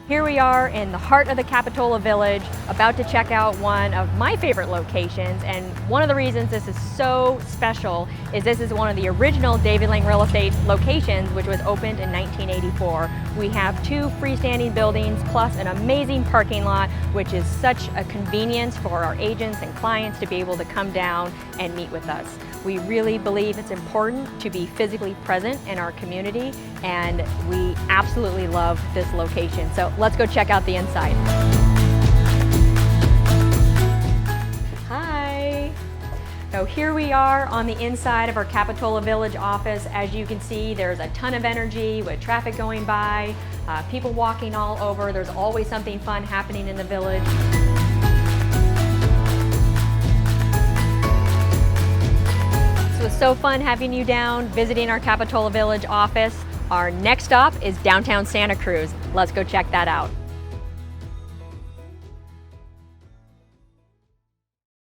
Here we are in the heart of the Capitola Village, about to check out one of my favorite locations, and one of the reasons this is so special is this is one of the original David Lyng Real Estate locations, which was opened in 1984. We have 2 freestanding buildings plus an amazing parking lot, which is such a convenience for our agents and clients to be able to come down and meet with us. We really believe it's important to be physically present in our community, and we absolutely love this location. So let's go check out the inside. Hi. So here we are on the inside of our Capitola Village office. As you can see, there's a ton of energy with traffic going by, people walking all over. There's always something fun happening in the village. It was so fun having you down, visiting our Capitola Village office. Our next stop is downtown Santa Cruz. Let's go check that out.